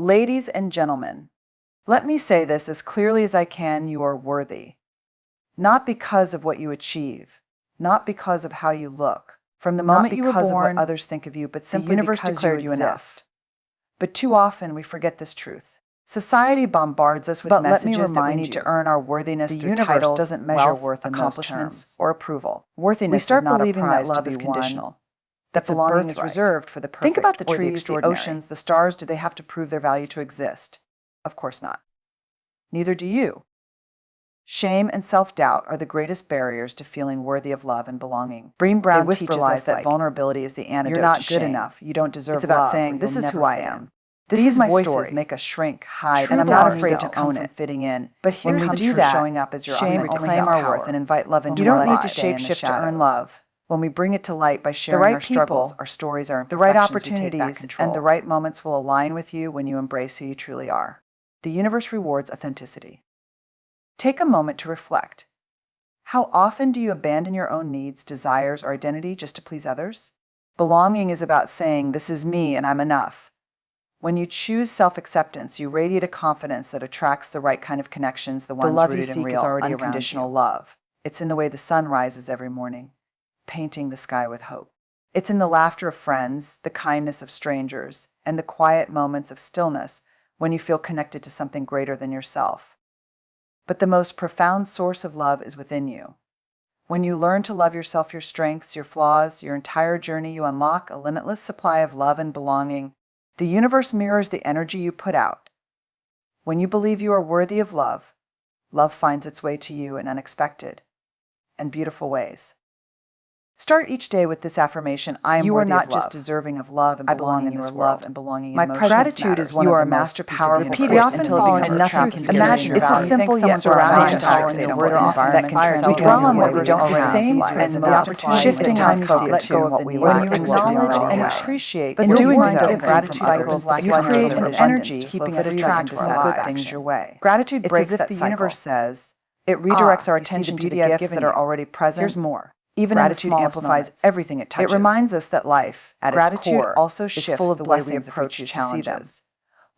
Ladies and gentlemen, let me say this as clearly as I can: you are worthy. Not because of what you achieve, not because of how you look, from the moment you were born, of what others think of you, but simply because declared you enough. But too often we forget this truth. Society bombards us with messages that we need to earn our worthiness through titles, doesn't measure worth in accomplishments or approval. Worthiness is not believing that love is conditional, that belonging is reserved for the perfect. Think about the trees, the oceans, the stars. Do they have to prove their value to exist? Of course not. Neither do you. Shame and self-doubt are the greatest barriers to feeling worthy of love and belonging. BRENE teaches us that vulnerability is the antidote. You're not good enough. You don't deserve love. It's about saying, "This is who I am. This is my story." Make us shrink, hide, and I'm not afraid to own it. Fitting in, but here's the truth: showing up as your shame, reclaim our worth, and invite love into our lives. You don't need to shape-shift to earn love. When we bring it to light by sharing our struggles, our stories, our imperfections, the right opportunities, and the right moments will align with you when you embrace who you truly are. The universe rewards authenticity. Take a moment to reflect. How often do you abandon your own needs, desires, or identity just to please others? Belonging is about saying, "This is me and I'm enough." When you choose self-acceptance, you radiate a confidence that attracts the right kind of connections, the ones rooted in real, unconditional love. It's in the way the sun rises every morning, painting the sky with hope. It's in the laughter of friends, the kindness of strangers, and the quiet moments of stillness when you feel connected to something greater than yourself. But the most profound source of love is within you. When you learn to love yourself, your strengths, your flaws, your entire journey, you unlock a limitless supply of love and belonging. The universe mirrors the energy you put out. When you believe you are worthy of love, love finds its way to you in unexpected and beautiful ways. Start each day with this affirmation: I am worthy of love. You are not just deserving of love and belonging in this world. And belonging in emotions. Gratitude is one of the most powerful. Repeat it until it becomes truth. Imagine it's a simple yet profound environment that can transform. We dwell on what we don't have, and the opportunity shifting time to let go of what we lack. When you acknowledge and appreciate, in doing so, gratitude cycles you create an energy keeping us attracted to good things your way. Gratitude breaks that cycle. The universe says it redirects our attention to the gifts that are already present. Here's more. Even gratitude amplifies everything it touches. It reminds us that life, at its core, also shifts full of the way we approach challenges.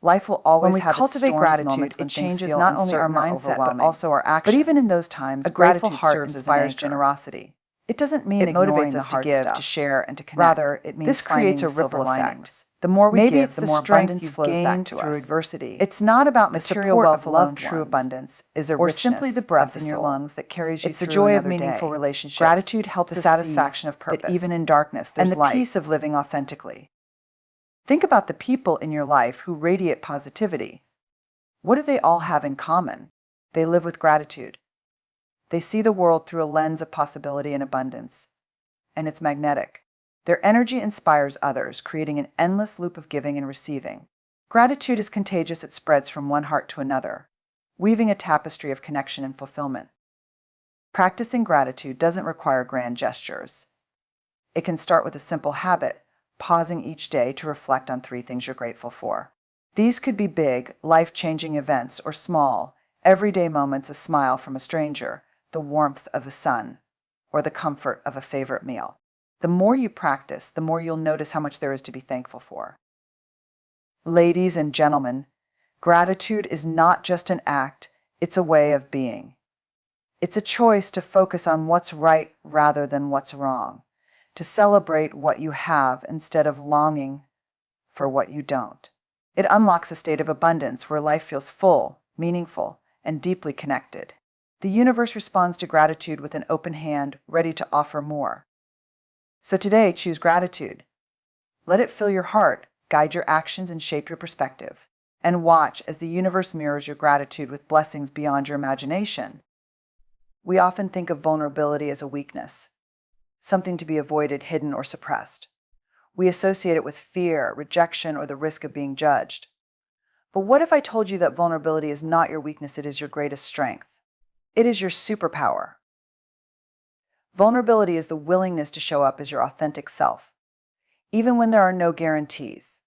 Life will always have cultivate gratitude. It changes not only our mindset but also our actions. But even in those times, a grateful heart inspires generosity. It doesn't mean it motivates us to give, to share, and to connect. Rather, it means this creates a ripple effect. The more we give, the more abundance flows back to us through adversity. It's not about material wealth alone. True abundance is a richness, or simply the breath in your lungs that carries you through. It's the joy of meaningful relationships. Gratitude helps the satisfaction of purpose, that even in darkness there's light, and the peace of living authentically. Think about the people in your life who radiate positivity. What do they all have in common? They live with gratitude. They see the world through a lens of possibility and abundance, and it's magnetic. Their energy inspires others, creating an endless loop of giving and receiving. Gratitude is contagious. It spreads from one heart to another, weaving a tapestry of connection and fulfillment. Practicing gratitude doesn't require grand gestures. It can start with a simple habit, pausing each day to reflect on 3 things you're grateful for. These could be big, life-changing events or small, everyday moments: a smile from a stranger, the warmth of the sun, or the comfort of a favorite meal. The more you practice, the more you'll notice how much there is to be thankful for. Ladies and gentlemen, gratitude is not just an act, it's a way of being. It's a choice to focus on what's right rather than what's wrong, to celebrate what you have instead of longing for what you don't. It unlocks a state of abundance where life feels full, meaningful, and deeply connected. The universe responds to gratitude with an open hand, ready to offer more. So today, choose gratitude. Let it fill your heart, guide your actions, and shape your perspective. And watch as the universe mirrors your gratitude with blessings beyond your imagination. We often think of vulnerability as a weakness, something to be avoided, hidden, or suppressed. We associate it with fear, rejection, or the risk of being judged. But what if I told you that vulnerability is not your weakness, it is your greatest strength? It is your superpower. Vulnerability is the willingness to show up as your authentic self, even when there are no guarantees.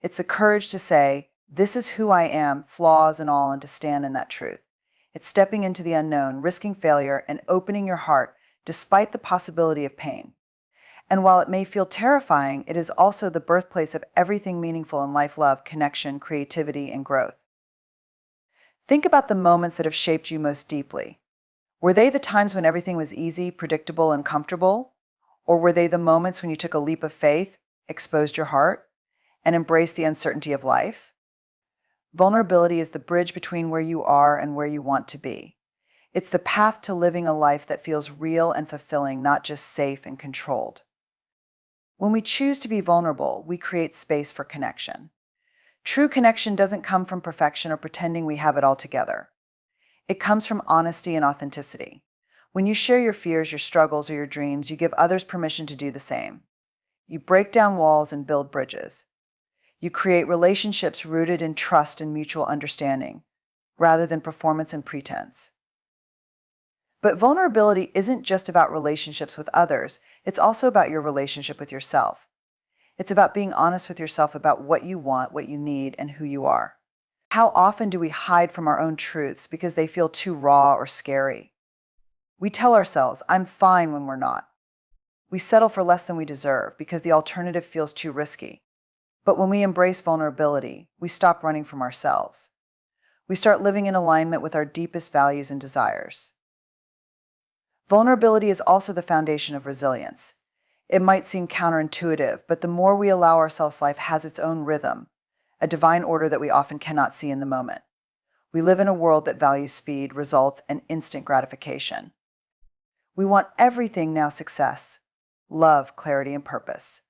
It's the courage to say, "This is who I am, flaws and all," and to stand in that truth. It's stepping into the unknown, risking failure, and opening your heart despite the possibility of pain. And while it may feel terrifying, it is also the birthplace of everything meaningful in life: love, connection, creativity, and growth. Think about the moments that have shaped you most deeply. Were they the times when everything was easy, predictable, and comfortable? Or were they the moments when you took a leap of faith, exposed your heart, and embraced the uncertainty of life? Vulnerability is the bridge between where you are and where you want to be. It's the path to living a life that feels real and fulfilling, not just safe and controlled. When we choose to be vulnerable, we create space for connection. True connection doesn't come from perfection or pretending we have it all together. It comes from honesty and authenticity. When you share your fears, your struggles, or your dreams, you give others permission to do the same. You break down walls and build bridges. You create relationships rooted in trust and mutual understanding, rather than performance and pretense. But vulnerability isn't just about relationships with others, it's also about your relationship with yourself. It's about being honest with yourself about what you want, what you need, and who you are. How often do we hide from our own truths because they feel too raw or scary? We tell ourselves, "I'm fine," when we're not. We settle for less than we deserve because the alternative feels too risky. But when we embrace vulnerability, we stop running from ourselves. We start living in alignment with our deepest values and desires. Vulnerability is also the foundation of resilience. It might seem counterintuitive, but the more we allow ourselves, life has its own rhythm, a divine order that we often cannot see in the moment. We live in a world that values speed, results, and instant gratification. We want everything now: success, love, clarity, and purpose.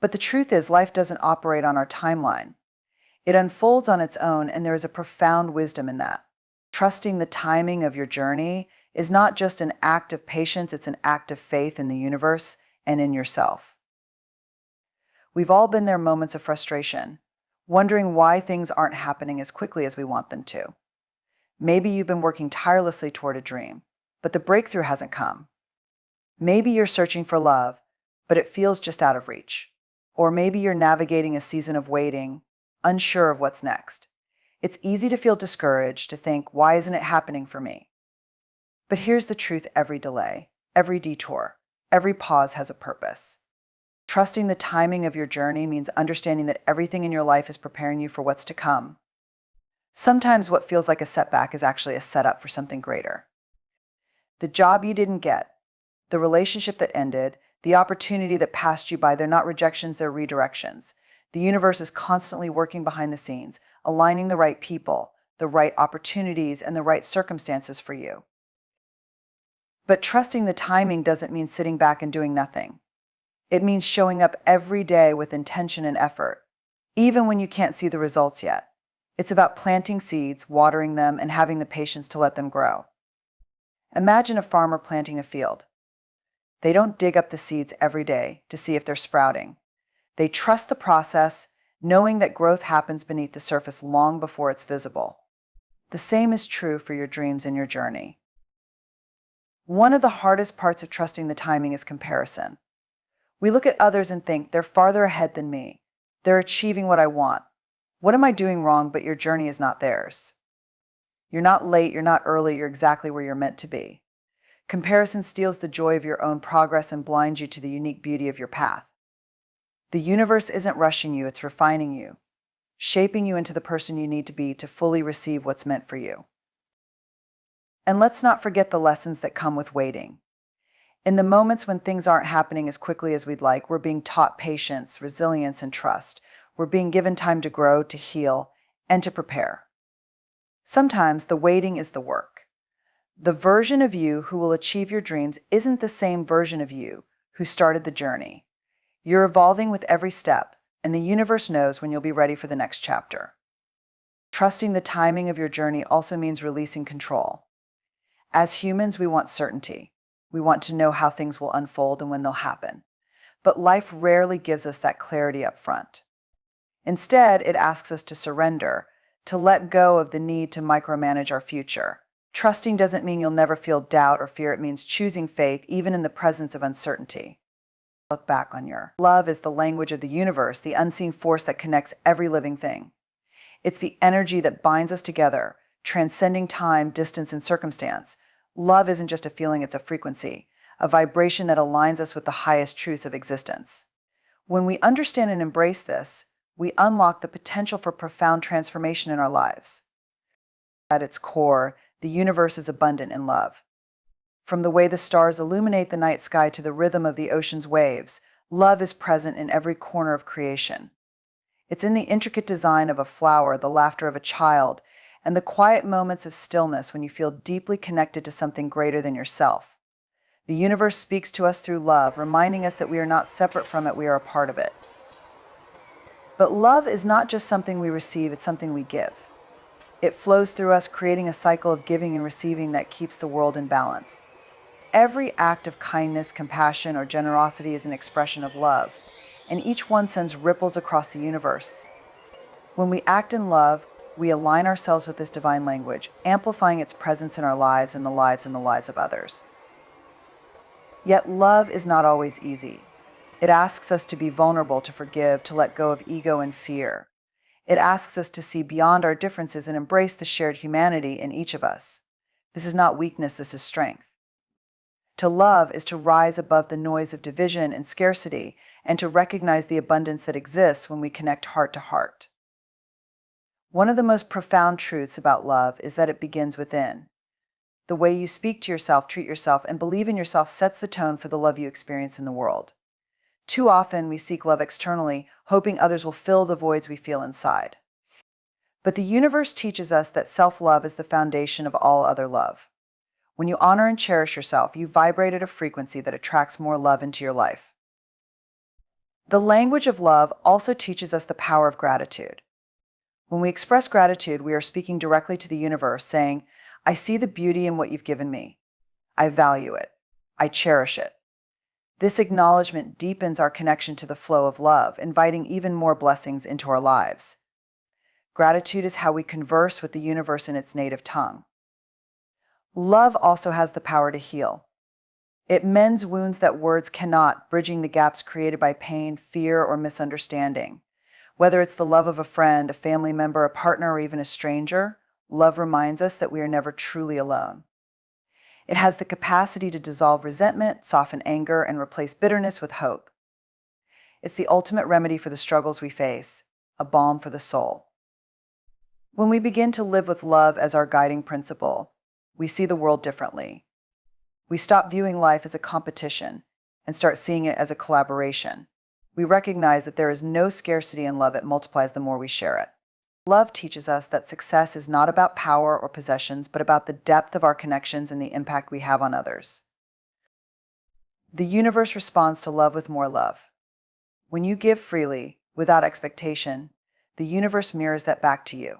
But the truth is, life doesn't operate on our timeline. It unfolds on its own, and there is a profound wisdom in that. Trusting the timing of your journey is not just an act of patience, it's an act of faith in the universe and in yourself. We've all been there: moments of frustration, wondering why things aren't happening as quickly as we want them to. Maybe you've been working tirelessly toward a dream, but the breakthrough hasn't come. Maybe you're searching for love, but it feels just out of reach. Or maybe you're navigating a season of waiting, unsure of what's next. It's easy to feel discouraged, to think, "Why isn't it happening for me?" But here's the truth: every delay, every detour, every pause has a purpose. Trusting the timing of your journey means understanding that everything in your life is preparing you for what's to come. Sometimes what feels like a setback is actually a setup for something greater. The job you didn't get, the relationship that ended, the opportunity that passed you by, they're not rejections, they're redirections. The universe is constantly working behind the scenes, aligning the right people, the right opportunities, and the right circumstances for you. But trusting the timing doesn't mean sitting back and doing nothing. It means showing up every day with intention and effort, even when you can't see the results yet. It's about planting seeds, watering them, and having the patience to let them grow. Imagine a farmer planting a field. They don't dig up the seeds every day to see if they're sprouting. They trust the process, knowing that growth happens beneath the surface long before it's visible. The same is true for your dreams and your journey. One of the hardest parts of trusting the timing is comparison. We look at others and think, "They're farther ahead than me. They're achieving what I want. What am I doing wrong?" But your journey is not theirs. You're not late, you're not early, you're exactly where you're meant to be. Comparison steals the joy of your own progress and blinds you to the unique beauty of your path. The universe isn't rushing you, it's refining you, shaping you into the person you need to be to fully receive what's meant for you. And let's not forget the lessons that come with waiting. In the moments when things aren't happening as quickly as we'd like, we're being taught patience, resilience, and trust. We're being given time to grow, to heal, and to prepare. Sometimes the waiting is the work. The version of you who will achieve your dreams isn't the same version of you who started the journey. You're evolving with every step, and the universe knows when you'll be ready for the next chapter. Trusting the timing of your journey also means releasing control. As humans, we want certainty. We want to know how things will unfold and when they'll happen. But life rarely gives us that clarity up front. Instead, it asks us to surrender, to let go of the need to micromanage our future. Trusting doesn't mean you'll never feel doubt or fear. It means choosing faith even in the presence of uncertainty. Look back on your love is the language of the universe, the unseen force that connects every living thing. It's the energy that binds us together, transcending time, distance, and circumstance. Love isn't just a feeling, it's a a vibration that aligns us with the highest truths of existence. When we understand and embrace this, we unlock the potential for profound transformation in our lives. At its core, the universe is abundant in love. From the way the stars illuminate the night sky to the rhythm of the ocean's waves, love is present in every corner of creation. It's in the intricate design of a flower, the laughter of a child, and the quiet moments of stillness when you feel deeply connected to something greater than yourself. The universe speaks to us through love, reminding us that we are not separate from it, we are a part of it. But love is not just something we receive, it's something we give. It flows through us, creating a cycle of giving and receiving that keeps the world in balance. Every act of kindness, compassion, or generosity is an expression of love, and each one sends ripples across the universe. When we act in love, we align ourselves with this divine language, amplifying its presence in our lives and the lives of others. Yet love is not always easy. It asks us to be vulnerable, to forgive, to let go of ego and fear. It asks us to see beyond our differences and embrace the shared humanity in each of us. This is not weakness, this is strength. To love is to rise above the noise of division and scarcity, and to recognize the abundance that exists when we connect heart to heart. One of the most profound truths about love is that it begins within. The way you speak to yourself, treat yourself, and believe in yourself sets the tone for the love you experience in the world. Too often, we seek love externally, hoping others will fill the voids we feel inside. But the universe teaches us that self-love is the foundation of all other love. When you honor and cherish yourself, you vibrate at a frequency that attracts more love into your life. The language of love also teaches us the power of gratitude. When we express gratitude, we are speaking directly to the universe, saying, I see the beauty in what you've given me. I value it. I cherish it. This acknowledgement deepens our connection to the flow of love, inviting even more blessings into our lives. Gratitude is how we converse with the universe in its native tongue. Love also has the power to heal. It mends wounds that words cannot, bridging the gaps created by pain, fear, or misunderstanding. Whether it's the love of a friend, a family member, a partner, or even a stranger, love reminds us that we are never truly alone. It has the capacity to dissolve resentment, soften anger, and replace bitterness with hope. It's the ultimate remedy for the struggles we face, a balm for the soul. When we begin to live with love as our guiding principle, we see the world differently. We stop viewing life as a competition and start seeing it as a collaboration. We recognize that there is no scarcity in love, it multiplies the more we share it. Love teaches us that success is not about power or possessions, but about the depth of our connections and the impact we have on others. The universe responds to love with more love. When you give freely, without expectation, the universe mirrors that back to you.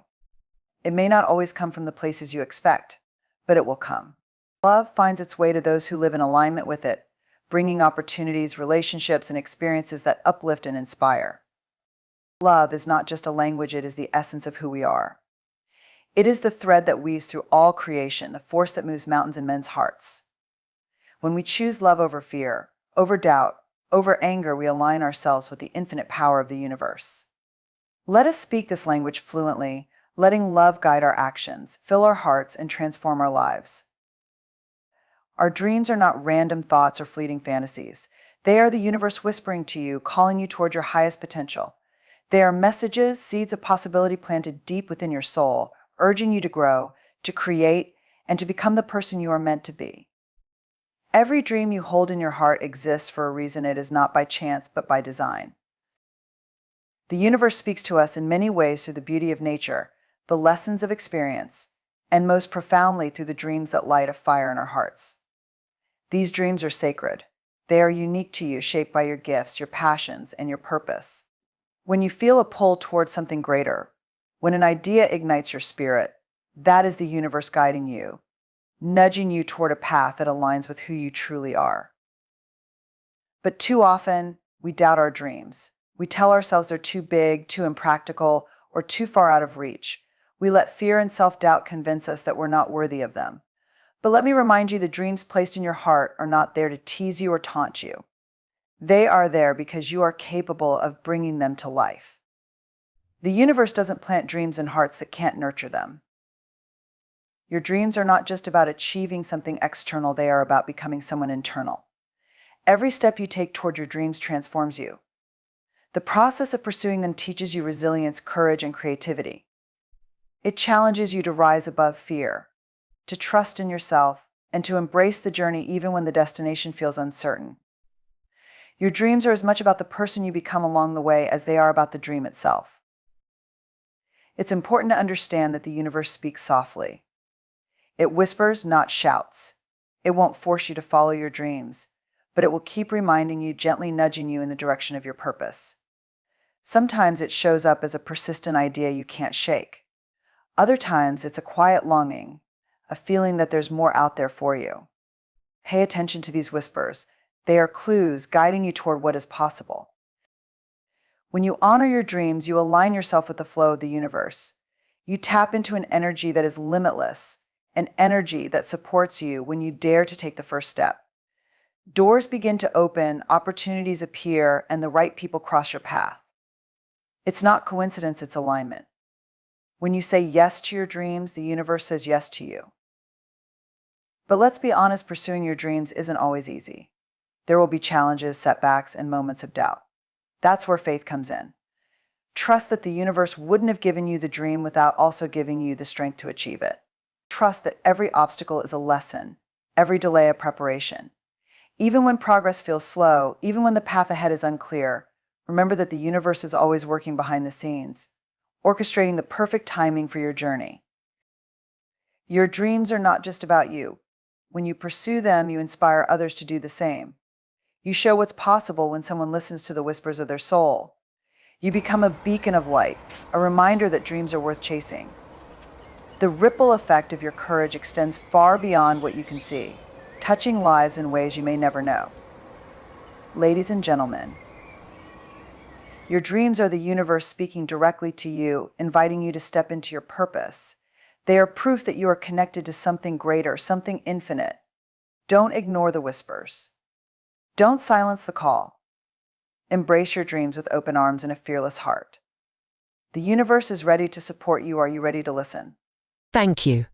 It may not always come from the places you expect, but it will come. Love finds its way to those who live in alignment with it, bringing opportunities, relationships, and experiences that uplift and inspire. Love is not just a language, it is the essence of who we are. It is the thread that weaves through all creation, the force that moves mountains in men's hearts. When we choose love over fear, over doubt, over anger, we align ourselves with the infinite power of the universe. Let us speak this language fluently, letting love guide our actions, fill our hearts, and transform our lives. Our dreams are not random thoughts or fleeting fantasies. They are the universe whispering to you, calling you toward your highest potential. They are messages, seeds of possibility planted deep within your soul, urging you to grow, to create, and to become the person you are meant to be. Every dream you hold in your heart exists for a reason. It is not by chance, but by design. The universe speaks to us in many ways through the beauty of nature, the lessons of experience, and most profoundly through the dreams that light a fire in our hearts. These dreams are sacred. They are unique to you, shaped by your gifts, your passions, and your purpose. When you feel a pull towards something greater, when an idea ignites your spirit, that is the universe guiding you, nudging you toward a path that aligns with who you truly are. But too often, we doubt our dreams. We tell ourselves they're too big, too impractical, or too far out of reach. We let fear and self-doubt convince us that we're not worthy of them. But let me remind you, the dreams placed in your heart are not there to tease you or taunt you. They are there because you are capable of bringing them to life. The universe doesn't plant dreams in hearts that can't nurture them. Your dreams are not just about achieving something external, they are about becoming someone internal. Every step you take toward your dreams transforms you. The process of pursuing them teaches you resilience, courage, and creativity. It challenges you to rise above fear, to trust in yourself, and to embrace the journey even when the destination feels uncertain. Your dreams are as much about the person you become along the way as they are about the dream itself. It's important to understand that the universe speaks softly. It whispers, not shouts. It won't force you to follow your dreams, but it will keep reminding you, gently nudging you in the direction of your purpose. Sometimes it shows up as a persistent idea you can't shake. Other times it's a quiet longing, a feeling that there's more out there for you. Pay attention to these whispers. They are clues guiding you toward what is possible. When you honor your dreams, you align yourself with the flow of the universe. You tap into an energy that is limitless, an energy that supports you when you dare to take the first step. Doors begin to open, opportunities appear, and the right people cross your path. It's not coincidence, it's alignment. When you say yes to your dreams, the universe says yes to you. But let's be honest, pursuing your dreams isn't always easy. There will be challenges, setbacks, and moments of doubt. That's where faith comes in. Trust that the universe wouldn't have given you the dream without also giving you the strength to achieve it. Trust that every obstacle is a lesson, every delay a preparation. Even when progress feels slow, even when the path ahead is unclear, remember that the universe is always working behind the scenes, orchestrating the perfect timing for your journey. Your dreams are not just about you. When you pursue them, you inspire others to do the same. You show what's possible when someone listens to the whispers of their soul. You become a beacon of light, a reminder that dreams are worth chasing. The ripple effect of your courage extends far beyond what you can see, touching lives in ways you may never know. Ladies and gentlemen, your dreams are the universe speaking directly to you, inviting you to step into your purpose. They are proof that you are connected to something greater, something infinite. Don't ignore the whispers. Don't silence the call. Embrace your dreams with open arms and a fearless heart. The universe is ready to support you. Are you ready to listen? Thank you.